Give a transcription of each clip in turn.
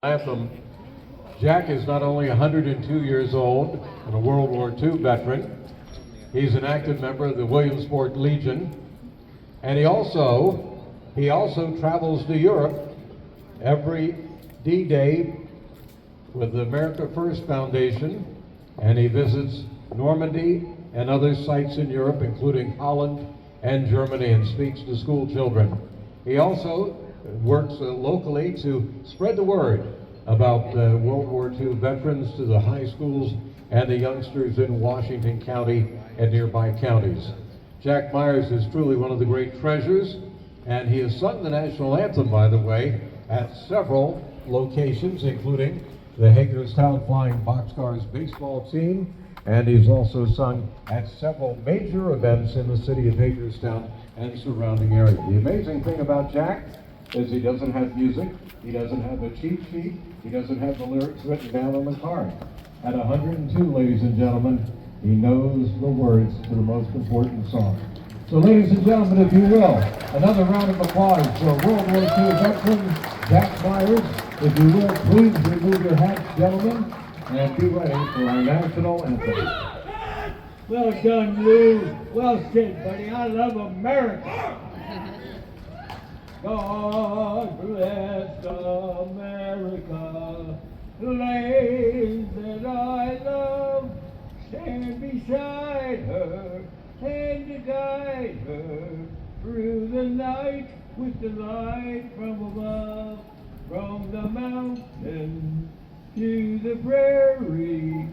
Anthem. Jack is not only 102 years old and a World War II veteran, he's an active member of the Williamsport Legion, and he also travels to Europe every D-Day with the America First Foundation, and he visits Normandy and other sites in Europe, including Holland and Germany, and speaks to school children. He also works locally to spread the word about World War II veterans to the high schools and the youngsters in Washington County and nearby counties. Jack Meyers is truly one of the great treasures, and he has sung the national anthem, by the way, at several locations, including the Hagerstown Flying Boxcars baseball team, and he's also sung at several major events in the city of Hagerstown and surrounding area. The amazing thing about Jack is he doesn't have music, he doesn't have a cheat sheet, he doesn't have the lyrics written down on the card. At 102, ladies and gentlemen, he knows the words to the most important song. So ladies and gentlemen, if you will, another round of applause for World War II veteran Jack Meyers. If you will, please remove your hats, gentlemen, and be ready for our national anthem. Well done, Lou. Well said, buddy. I love America. God bless America, the land that I love. Stand beside her and to guide her through the night with the light from above. From the mountain to the prairie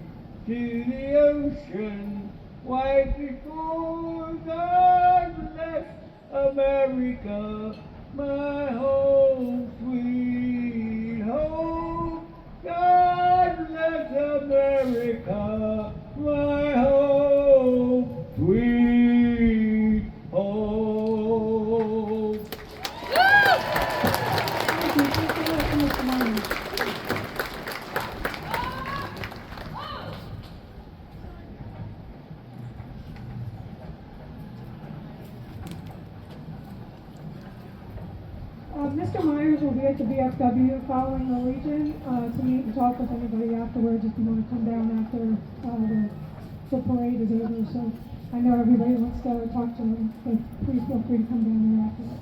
to the ocean, right before God bless America, my home, sweet home. God bless America, my home, sweet home. Mr. Meyers will be at the BFW following the Legion to meet and talk with anybody afterwards if you want to come down after the parade is over. So I know everybody wants to talk to him, but please feel free to come down there afterwards.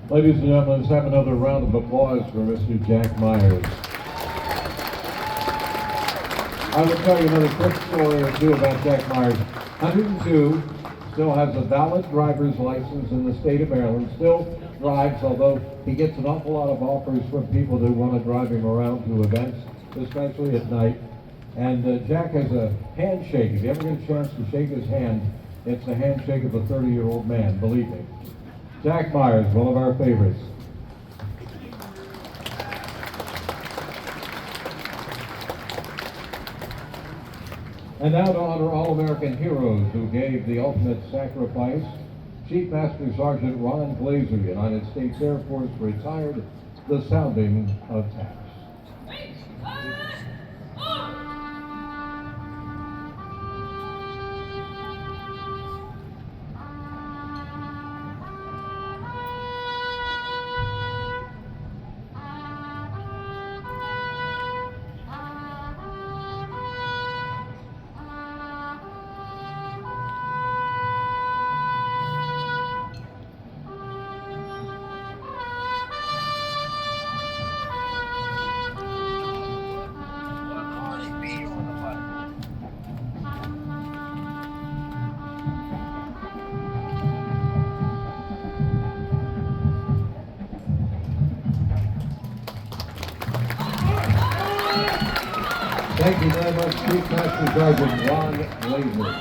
Ladies and gentlemen, let's have another round of applause for Mr. Jack Meyers. I will tell you another quick story or two about Jack Meyers. 102, still has a valid driver's license in the state of Maryland, still drives, although he gets an awful lot of offers from people that want to drive him around to events, especially at night. And Jack has a handshake. If you ever get a chance to shake his hand, it's the handshake of a 30-year-old man, believe me. Jack Meyers, one of our favorites. And now to honor All-American heroes who gave the ultimate sacrifice, Chief Master Sergeant Ron Glazer, United States Air Force, retired, the sounding of taps. Thank you very much, Chief Master Sergeant Ron Glazer.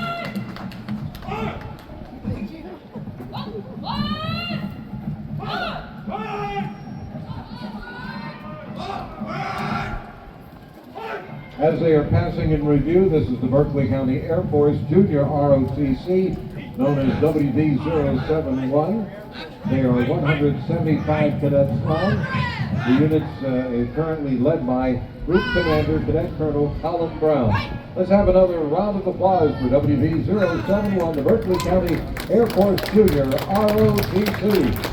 As they are passing in review, this is the Berkeley County Air Force Junior ROTC, known as WV-071. They are 175 cadets strong. The unit is currently led by Group Commander Cadet Colonel Colin Brown. Let's have another round of applause for WV-071, the Berkeley County Air Force Junior ROTC.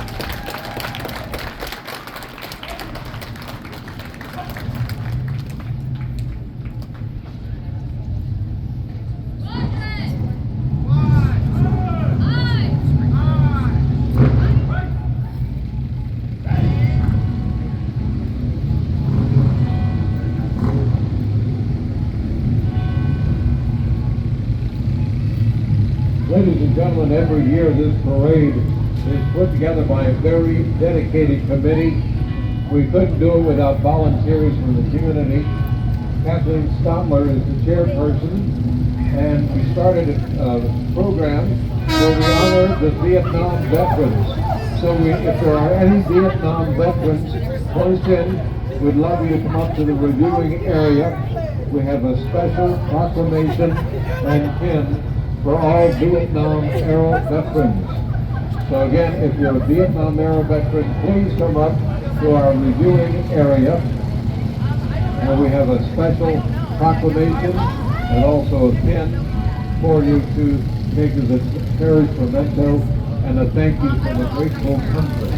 Ladies and gentlemen, every year this parade is put together by a very dedicated committee. We couldn't do it without volunteers from the community. Kathleen Stotler is the chairperson, and we started a program where we honor the Vietnam veterans. So if there are any Vietnam veterans close in, we'd love you to come up to the reviewing area. We have a special proclamation and pin for all Vietnam-era veterans. So again, if you're a Vietnam-era veteran, please come up to our reviewing area. And we have a special proclamation and also a pin for you to make as a cherished memento and a thank you from a grateful country.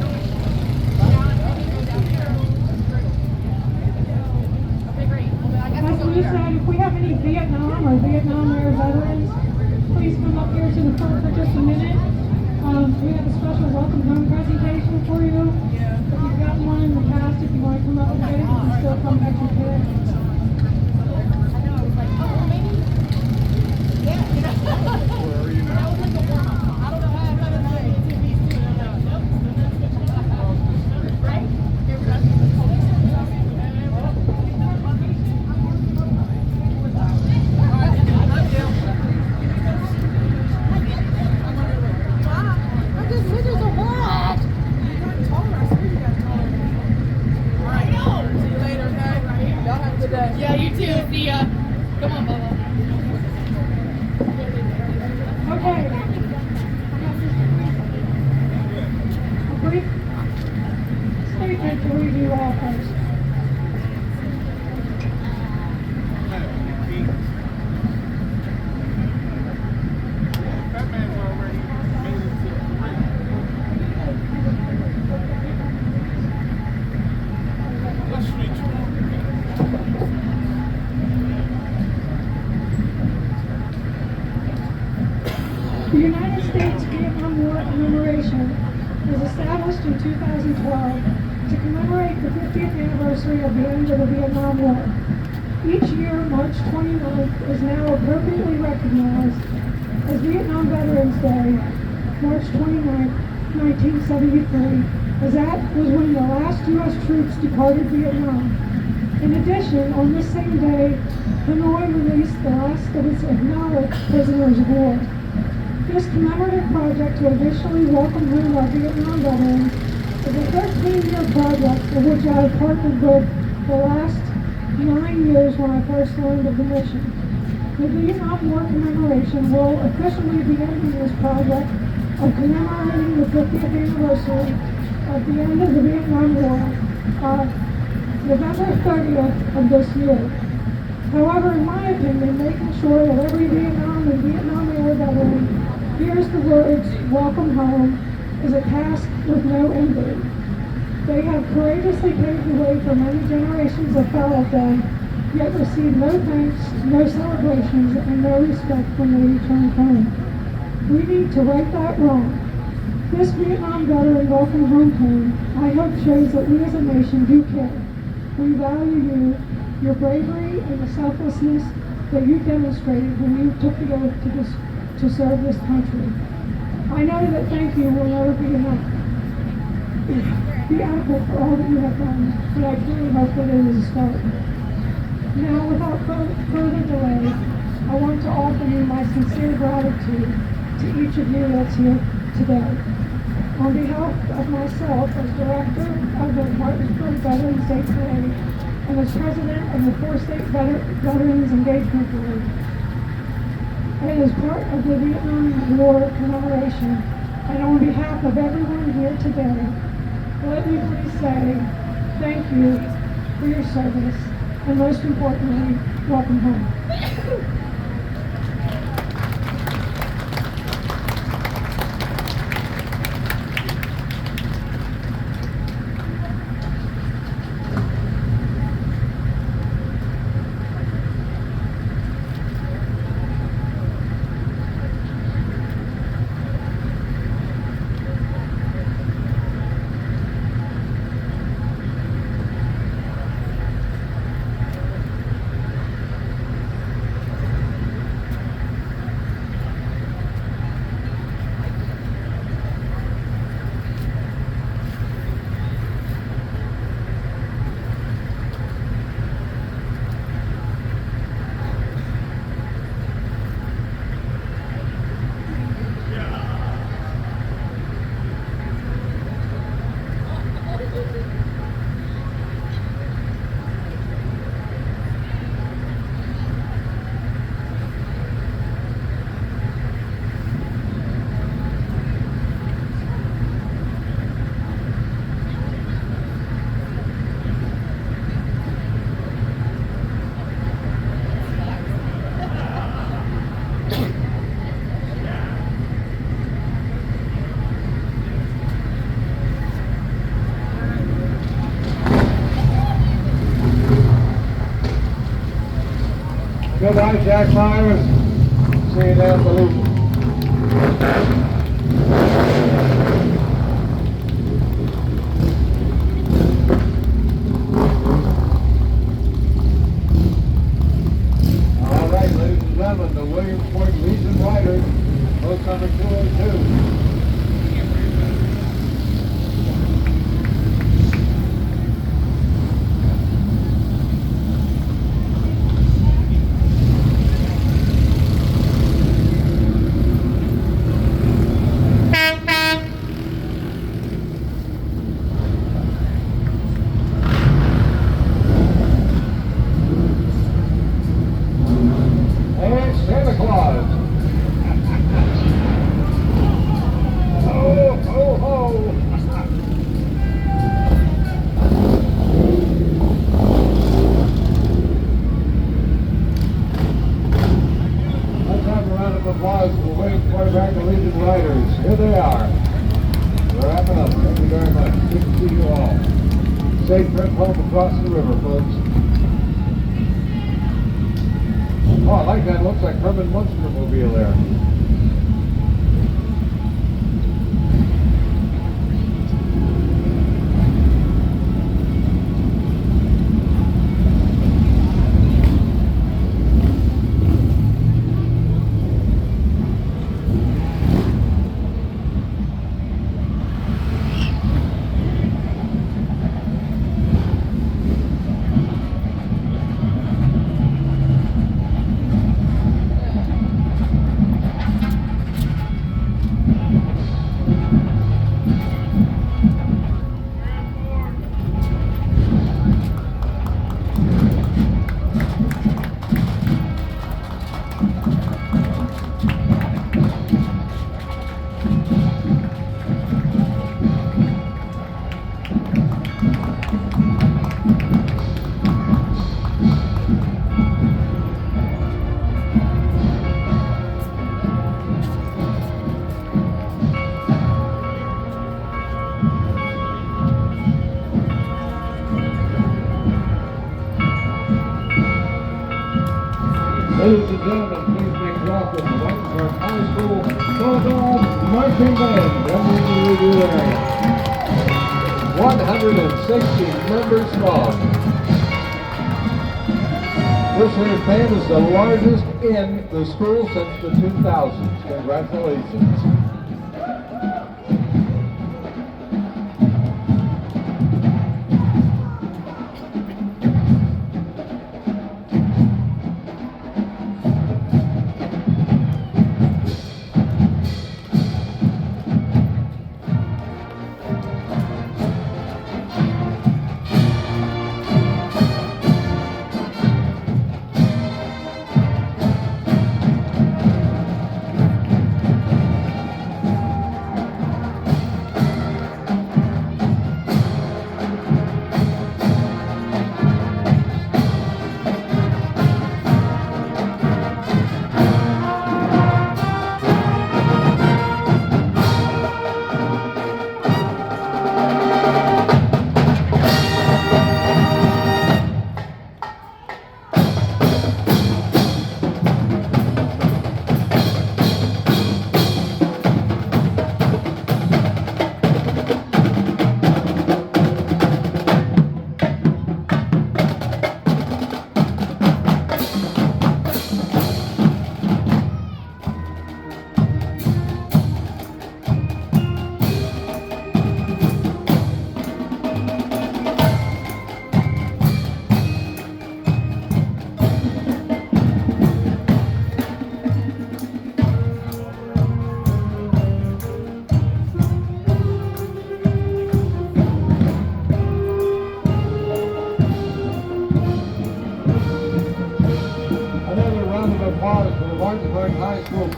As we said, if we have any Vietnam or Vietnam-era veterans, please come up here to the front for just a minute. We have a special welcome home presentation for you. If you've gotten one in the past, if you want to come up and get it, you can still come get your kid. Yeah, you too. See ya. Come on, Bubba. Okay. A brief statement to review all first. The United States Vietnam War Commemoration was established in 2012 to commemorate the 50th anniversary of the end of the Vietnam War. Each year, March 29th is now appropriately recognized as Vietnam Veterans Day, March 29th, 1973, as that was when the last U.S. troops departed Vietnam. In addition, on this same day, Hanoi released the last of its acknowledged prisoners of war. This commemorative project to officially welcome home our Vietnam veterans is a 13-year project of which I have partnered with the last 9 years when I first learned of the mission. The Vietnam War Commemoration will officially be ending this project of commemorating the 50th anniversary of the end of the Vietnam War November 30th of this year. However, in my opinion, making sure that every Vietnam and Vietnam-era veteran hears the words, "Welcome home," is a task with no end date. They have courageously paved the way for many generations that followed them, yet received no thanks, no celebrations, and no respect when they returned home. We need to right that wrong. This Vietnam veteran welcome home home, I hope shows that we as a nation do care. We value you, your bravery, and the selflessness that you demonstrated when you took the oath to serve this country. I know that thank you will never be enough, be adequate for all that you have done, but I truly hope that it is a start. Now, without further delay, I want to offer you my sincere gratitude to each of you that's here today. On behalf of myself as Director of the Martinsburg Veterans Day Parade and as President of the 4-State Veterans Engagement Board, and as part of the Vietnam War commemoration, and on behalf of everyone here today, let me please say, thank you for your service, and most importantly, welcome home. Goodbye, Jack Meyers. See you down the loop. All right, ladies and gentlemen, the Williamsport Legion Riders, post number 202. And Santa Claus. Ho, ho, ho. Let's have a round of applause for Williamsport Legion Riders. Here they are. We're wrapping up. Thank you very much. Good to see you all. Safe trip home across the river, folks. Oh, I like that. Looks like Herman Munster mobile there. Ladies and gentlemen, please make welcome the Martinsburg High School Bulldog Marching Band, WVU area. 160 members strong. This year's band is the largest in the school since the 2000s. Congratulations.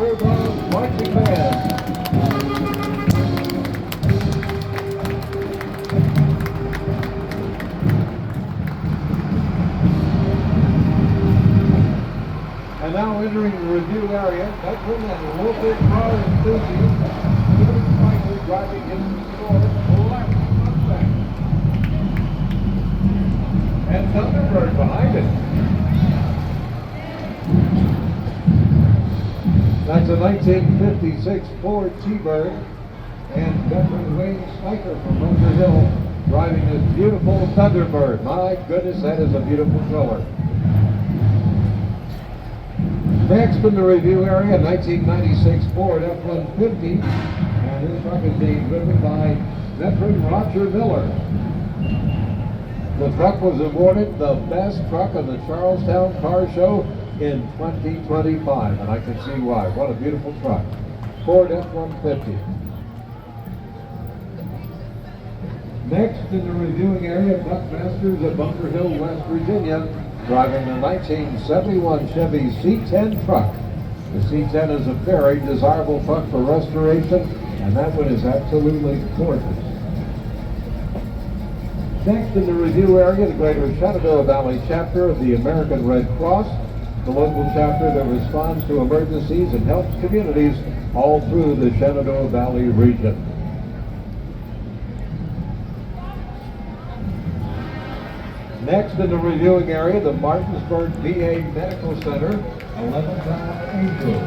Bulldogs Marching Band. And now entering the review area, veteran and local car enthusiast, Jimmy Spiker driving into the store, left Mustang. And Thunderbird behind it. That's a 1956 Ford T-Bird, and veteran Wayne Spiker from Bunker Hill driving this beautiful Thunderbird. My goodness, that is a beautiful color. Next in the review area, 1996 Ford F-150, and this truck is being driven by veteran Roger Miller. The truck was awarded the best truck of the Charlestown Car Show in 2025, and I can see why. What a beautiful truck. Ford F-150. Next in the reviewing area, Buckmasters of Bunker Hill, West Virginia, driving the 1971 Chevy C10 truck. The C10 is a very desirable truck for restoration, and that one is absolutely gorgeous. Next in the review area, the Greater Shenandoah Valley chapter of the American Red Cross, the local chapter that responds to emergencies and helps communities all through the Shenandoah Valley region. Next in the reviewing area, the Martinsburg VA Medical Center, 11th Angel.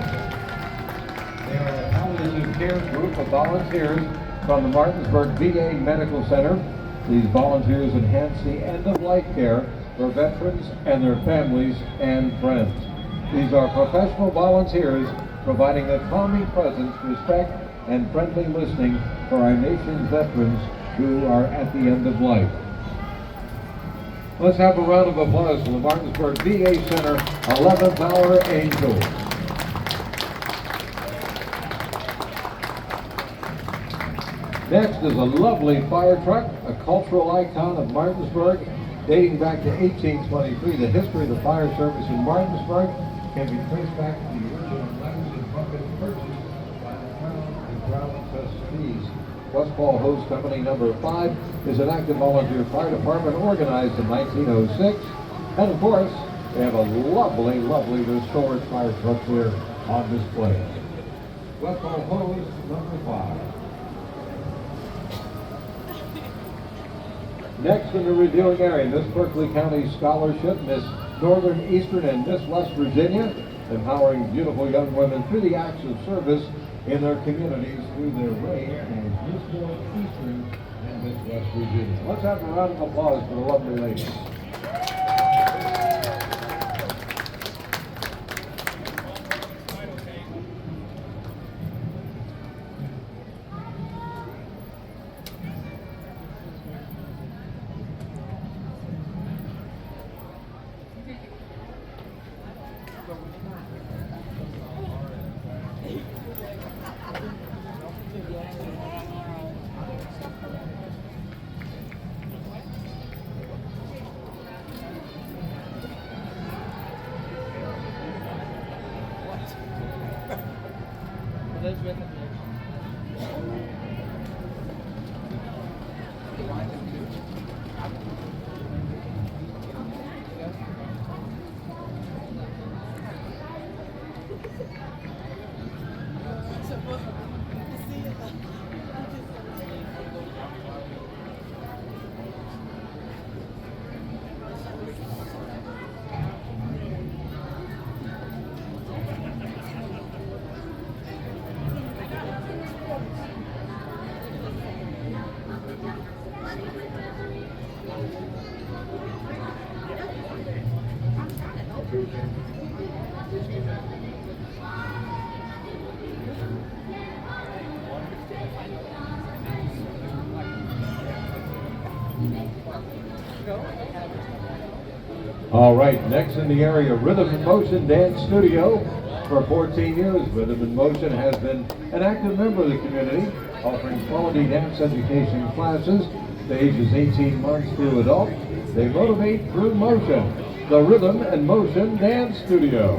They are a palliative care group of volunteers from the Martinsburg VA Medical Center. These volunteers enhance the end-of-life care for veterans and their families and friends. These are professional volunteers providing a calming presence, respect, and friendly listening for our nation's veterans who are at the end of life. Let's have a round of applause for the Martinsburg VA Center 11th Hour Angels. Next is a lovely fire truck, a cultural icon of Martinsburg, dating back to 1823. The history of the fire service in Martinsburg can be traced back to the original letters and buckets purchased by the Crown and Crown trustees. Westfall Hose Company number 5 is an active volunteer fire department organized in 1906. And of course, they have a lovely, lovely restored fire truck here on display. Westfall Hose number 5. Next in the reviewing area, Miss Berkeley County Scholarship, Miss Northern, Eastern, and Miss West Virginia, empowering beautiful young women through the acts of service in their communities through their reign as Miss North, Eastern, and Miss West Virginia. Let's have a round of applause for the lovely ladies. All right, next in the area, Rhythm and Motion Dance Studio. For 14 years, Rhythm and Motion has been an active member of the community, offering quality dance education classes to ages 18 months through adult. They motivate through motion. The Rhythm and Motion Dance Studio.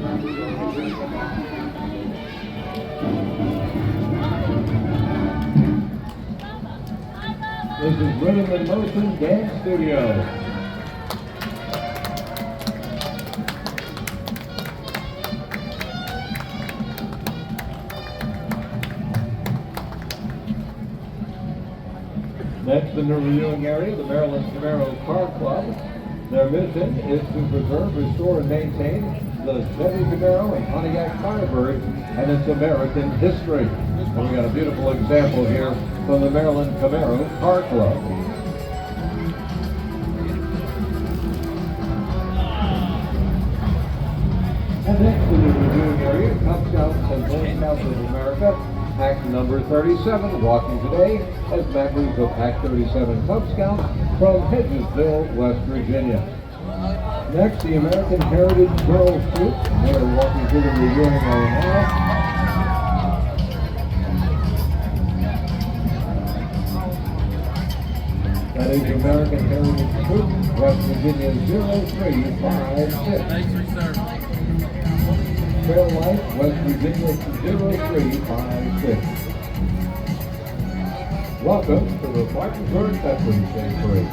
This is Rhythm and Motion Dance Studio. Next in the reviewing area, the Maryland Camaro Car Club. Their mission is to preserve, restore, and maintain the Chevy Camaro and Pontiac Firebird and its American history. And we got a beautiful example here from the Maryland Camaro Car Club. And next in the reviewing area, Cub Scouts and Boy Scouts of America, Pack number 37, walking today as members of Pack 37 Cub Scouts from Hedgesville, West Virginia. Next, the American Heritage Girls Troop. They are walking through the reviewing area now. That is American Heritage Troop, West Virginia 0356. Thanks, sir. Fairlight, West Virginia 0356. Welcome to the Martinsburg Veterans Day Parade.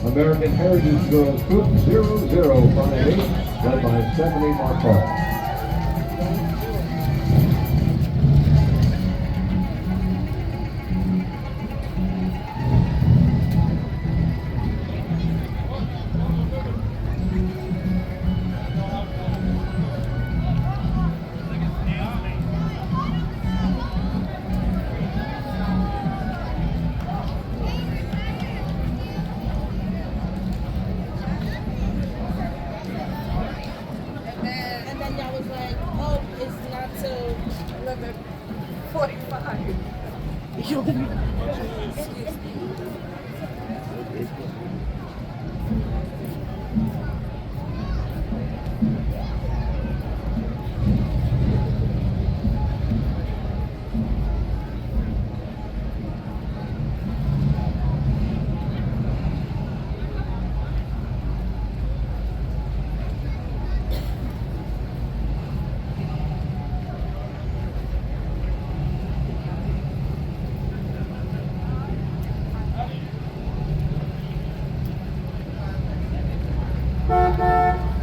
American Heritage Girls Troop 0058, led by Stephanie Marquardt. And then y'all was like, oh, it's not till 11:45. Excuse me.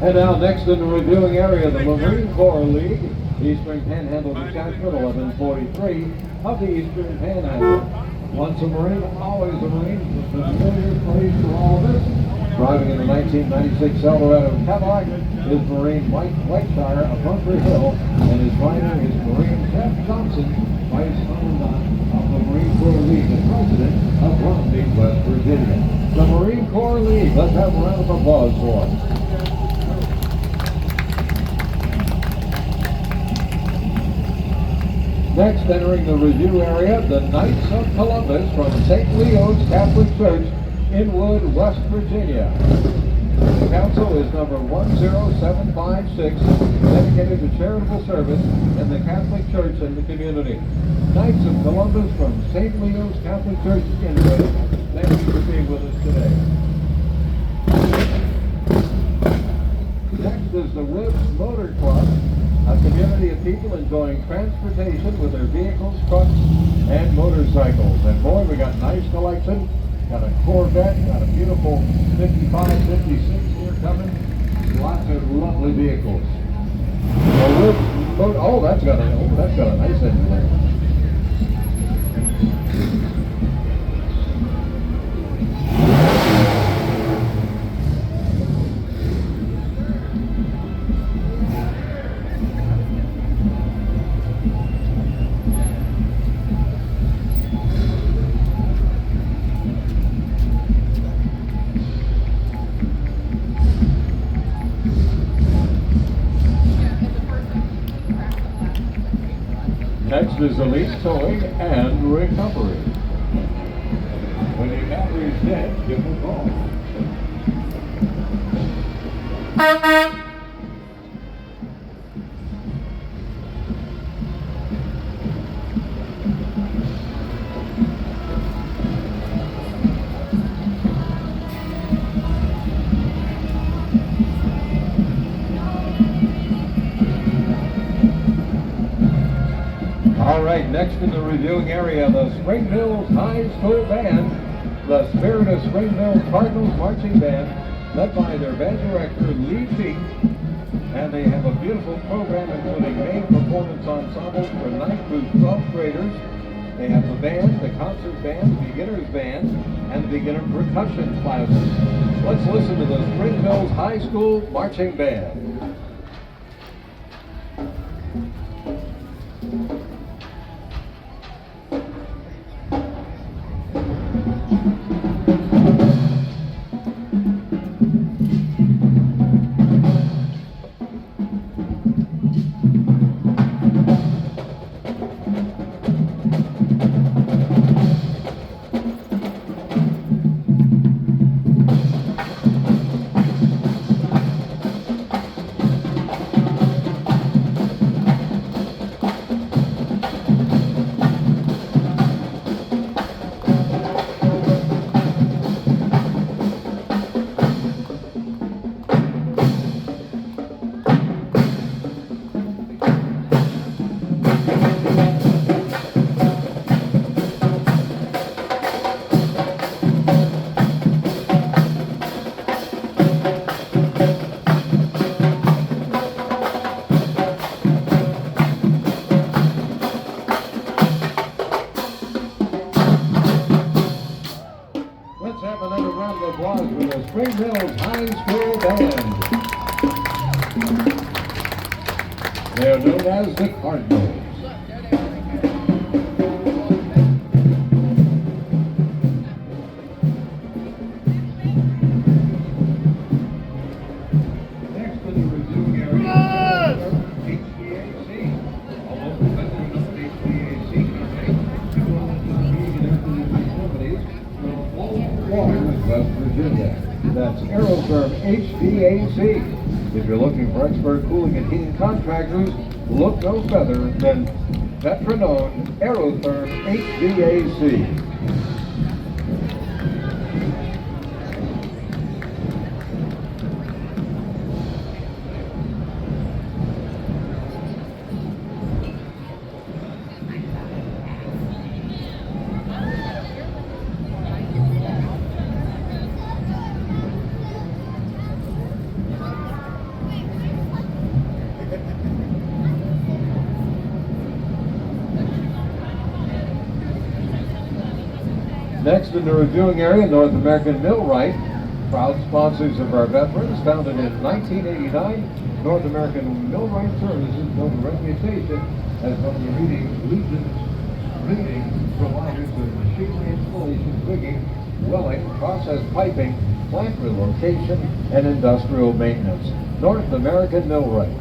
And now next in the reviewing area, the Marine Corps League, Eastern Panhandle Detachment 1143 of the Eastern Panhandle. Once a Marine, always a Marine, the familiar place for all of us. Driving in the 1996 Eldorado Cadillac is Marine Mike Whiteshire of Bunker Hill, and his rider is Marine Jeff Johnson, Vice Commandant of the Marine Corps League and President of Romney, West Virginia. The Marine Corps League, let's have a round of applause for them. Next, entering the review area, the Knights of Columbus from St. Leo's Catholic Church in Wood, West Virginia. The council is number 10756, dedicated to charitable service in the Catholic Church and the community. Knights of Columbus from St. Leo's Catholic Church in Wood. Thank you for being with us today. Next is the Woods Motor Club, a community of people enjoying transportation with their vehicles, trucks, and motorcycles. And boy, we got nice collection. Got a Corvette, got a beautiful 55, 56 here coming. Lots of lovely vehicles. Oh, that's got a nice engine there. Next is Elite Towing and Recovery. When your battery's dead, give them a call. Next in the reviewing area, the Spring Hills High School Band, the Spirit of Spring Hill Cardinals Marching Band, led by their band director, Lee Peak. And they have a beautiful program including main performance ensembles for 9th through 12th graders. They have the band, the concert band, the beginner's band, and the beginner percussion classes. Let's listen to the Spring Hills High School Marching Band. Spring Hills High School Band. They are known as the Cardinals. Next in the reviewing area, HVAC. Although the veteran of HVAC companies from all Waters, West Virginia. That's Aerotherm HVAC. If you're looking for expert cooling and heating contractors, look no further than veteran-owned Aerotherm HVAC. Next in the reviewing area, North American Millwright, proud sponsors of our veterans, founded in 1989. North American Millwright Services built a reputation as one of the leading providers of machinery installation, rigging, welding, process piping, plant relocation, and industrial maintenance. North American Millwright.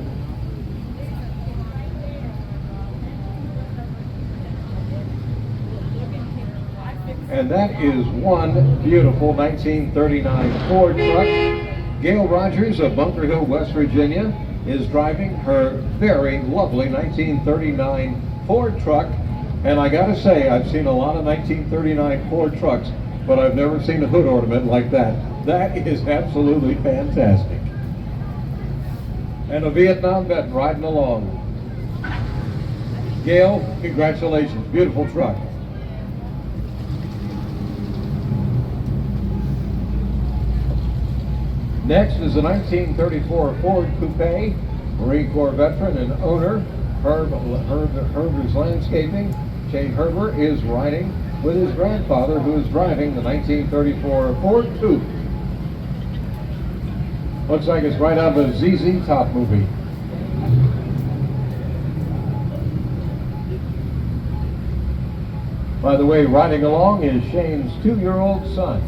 And that is one beautiful 1939 Ford truck. Gail Rogers of Bunker Hill, West Virginia, is driving her very lovely 1939 Ford truck. And I gotta say, I've seen a lot of 1939 Ford trucks, but I've never seen a hood ornament like that. That is absolutely fantastic. And a Vietnam vet riding along. Gail, congratulations, beautiful truck. Next is a 1934 Ford Coupe, Marine Corps veteran and owner, Herber's Landscaping. Shane Herber is riding with his grandfather, who is driving the 1934 Ford Coupe. Looks like it's right out of a ZZ Top movie. By the way, riding along is Shane's 2-year-old son.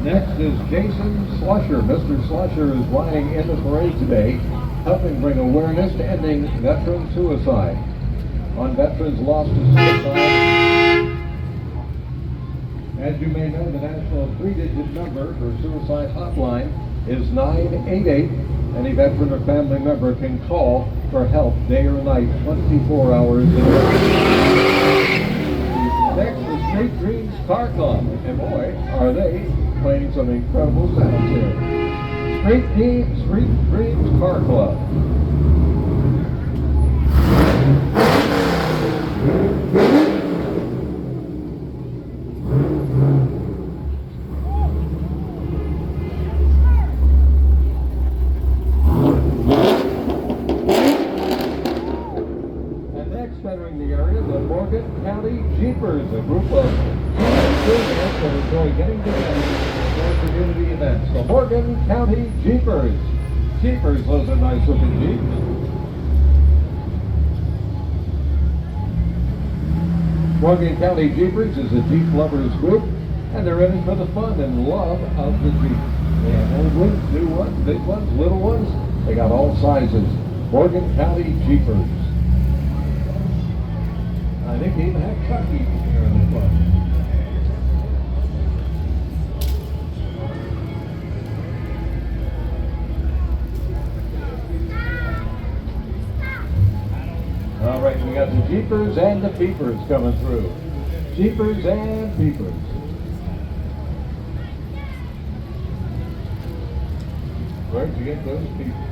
Next is Jason Slusher. Mr. Slusher is riding in the parade today, helping bring awareness to ending veteran suicide. On veterans lost to suicide, as you may know, the national 3-digit number for suicide hotline is 988. Any veteran or family member can call for help day or night, 24 hours a day. Next is Street Dreams Car Club, and boy, are they playing some incredible sounds here. Street Dreams Car Club. Entering the area, the Morgan County Jeepers, a group of enthusiasts that enjoy getting together for community events. The Morgan County Jeepers. Jeepers, those are nice looking Jeeps. Morgan County Jeepers is a Jeep lovers group, and they're in it for the fun and love of the Jeep. They have old ones, new ones, big ones, little ones. They got all sizes. Morgan County Jeepers. I think they even have Chucky here in the front. All right, we got the Jeepers and the Peepers coming through. Jeepers and Peepers. Where'd you get those Peepers?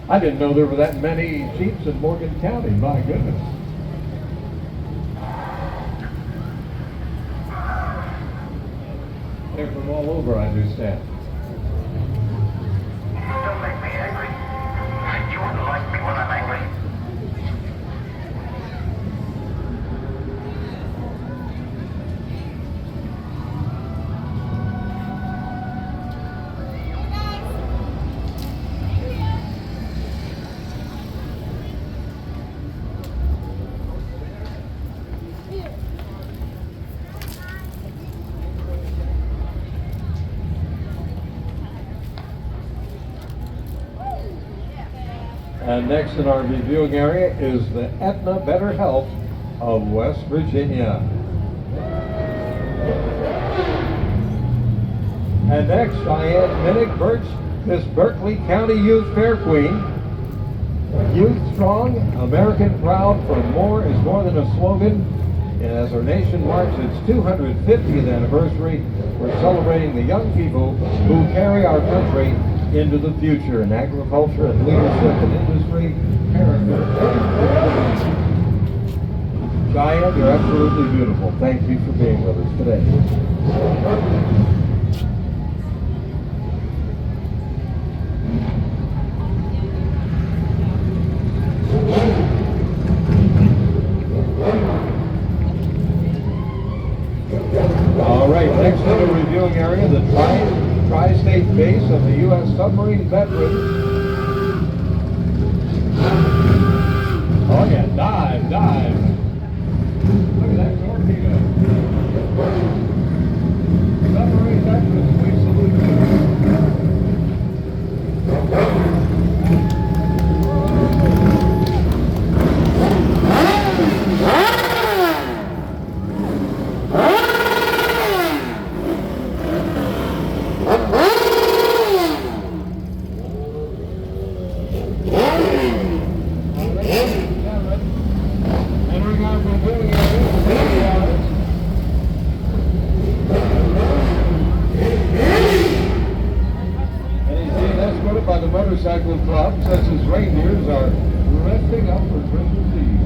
I didn't know there were that many Jeeps in Morgan County, my goodness. They're from all over, I understand. Don't make me angry. You wouldn't like me when I'm angry. And next in our reviewing area is the Aetna Better Health of West Virginia. And next, Cheyenne Minnick Birch, Miss Berkeley County Youth Fair Queen. Youth Strong, American Proud, for more is more than a slogan. And as our nation marks its 250th anniversary, we're celebrating the young people who carry our country into the future in agriculture and leadership and industry, character. Cheyenne, you're absolutely beautiful. Thank you for being with us today. All right, next in the reviewing area, the Tri-State base of the U.S. submarine veterans. Oh yeah, dive, dive. Look at that torpedo. Submarine veterans, we salute you. Motorcycle club, such as reindeers, are resting up for Christmas Eve.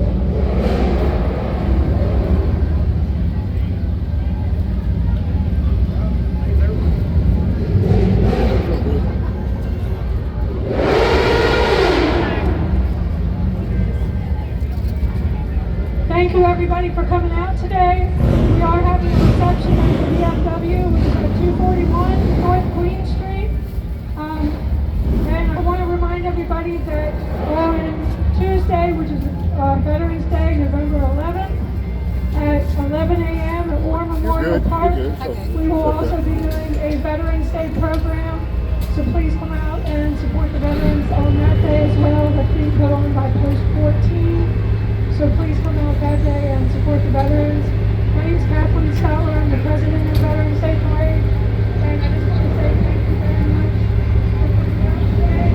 Thank you everybody for coming out today. We are having a reception at the VFW, which is at 241 North Queen Street. And I want to remind everybody that on Tuesday, which is Veterans Day, November 11th, at 11 a.m. at War Memorial Park, we will also be doing a Veterans Day program. So please come out and support the veterans on that day as well. That's being put on by Post 14. So please come out that day and support the veterans. My name is Kathleen Stoller. I'm the president of the Veterans Day Parade. And I just want to say thank you very much for coming out today.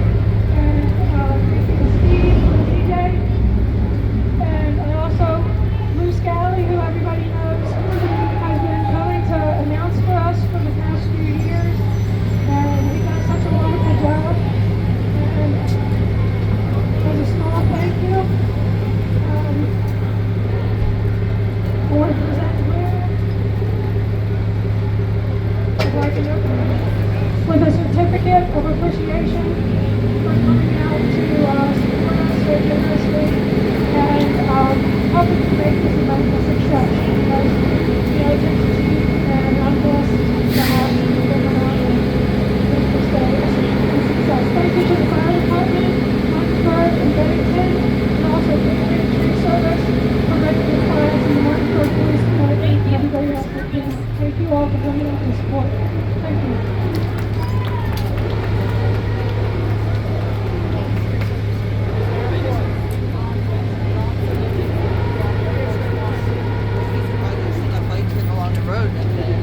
And thank you to Steve for the DJ. And also Lou Scally, who gift of appreciation for coming out to support us so generously and helping to make this event a success. Because, it's interesting and I'm blessed to have people come out and make this day a success. Thank you to the fire department, Martinsburg and Bennington, and also the Community Tree Service for making this fire and the Martinsburg Police Department and everybody else that came. Thank you all for coming out and support. Thank you. Along the road up there.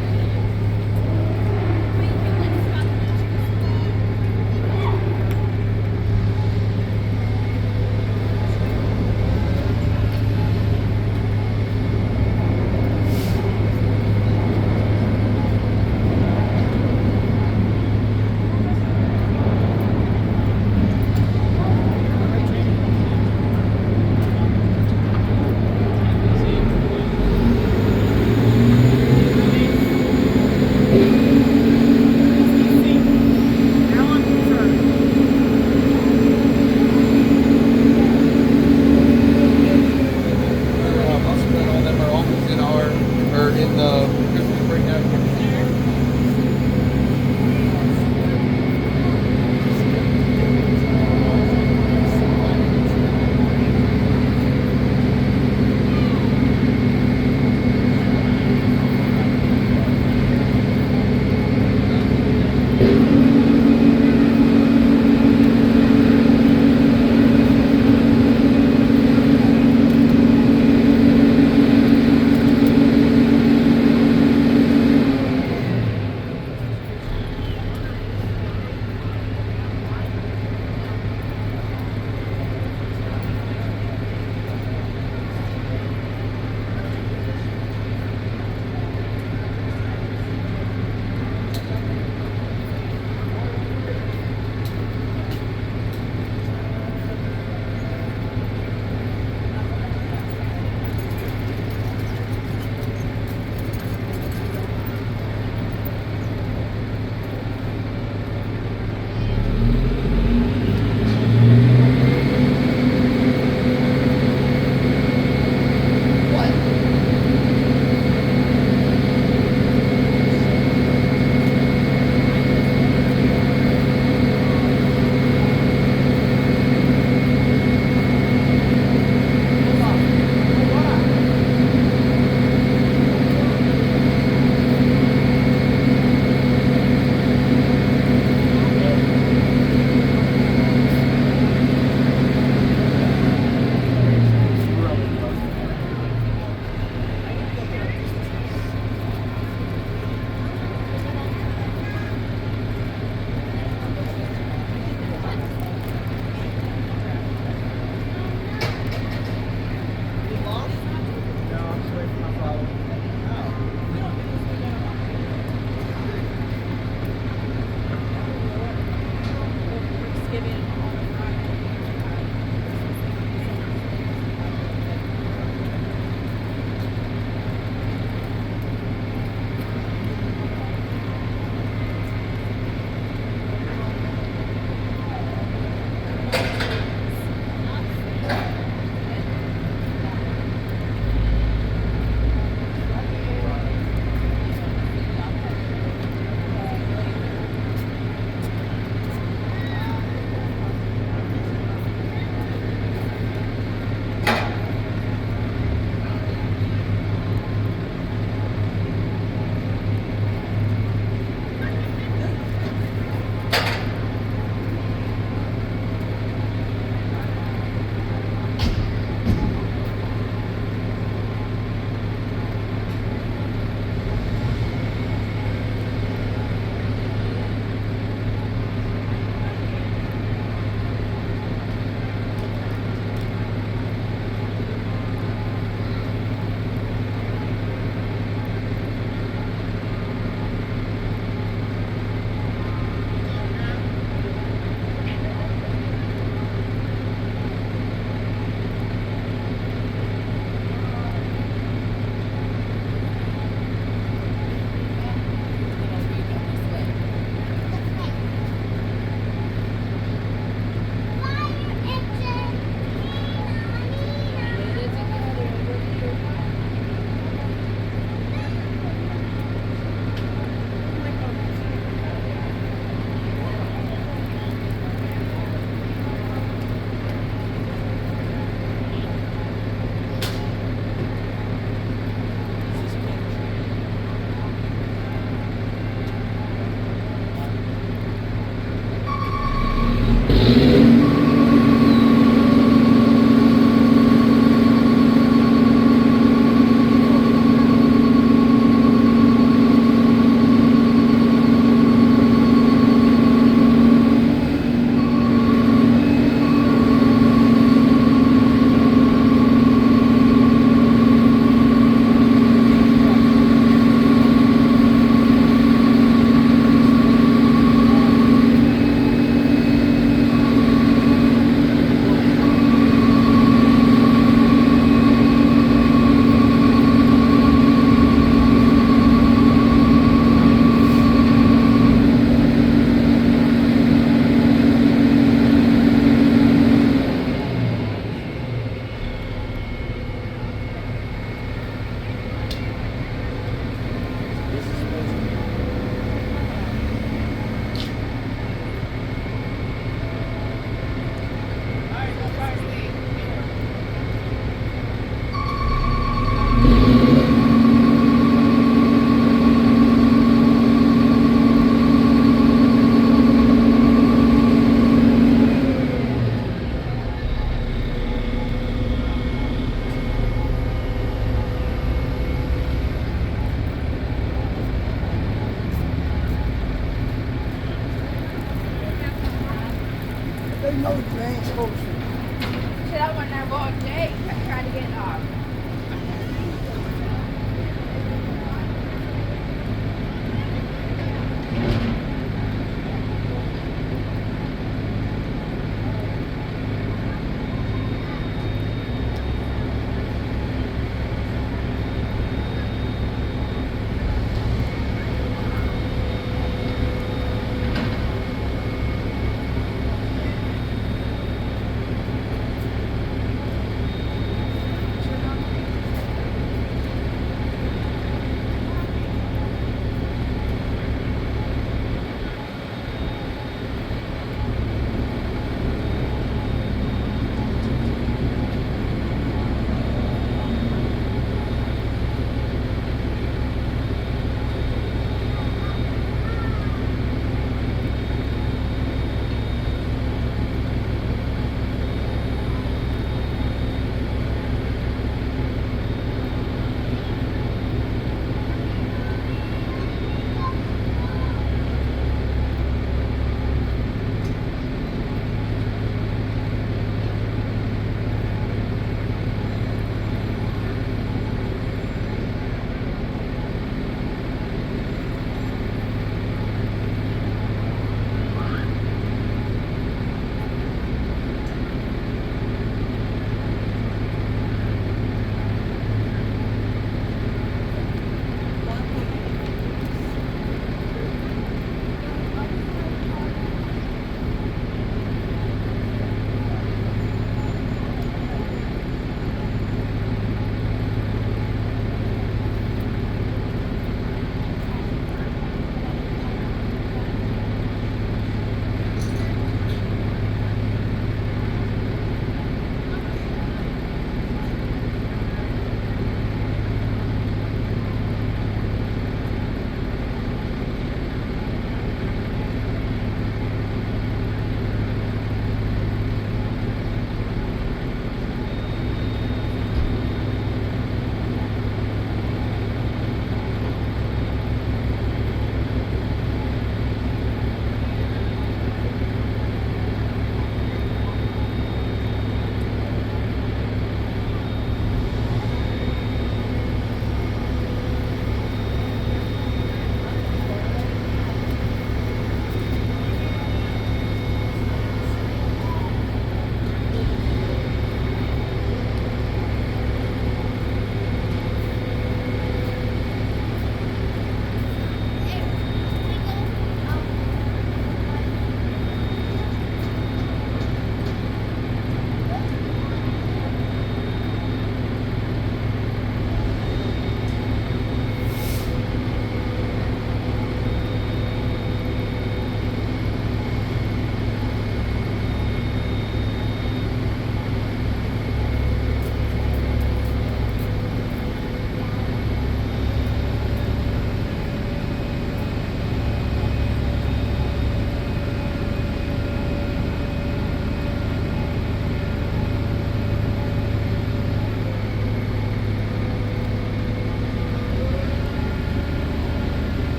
supposed to.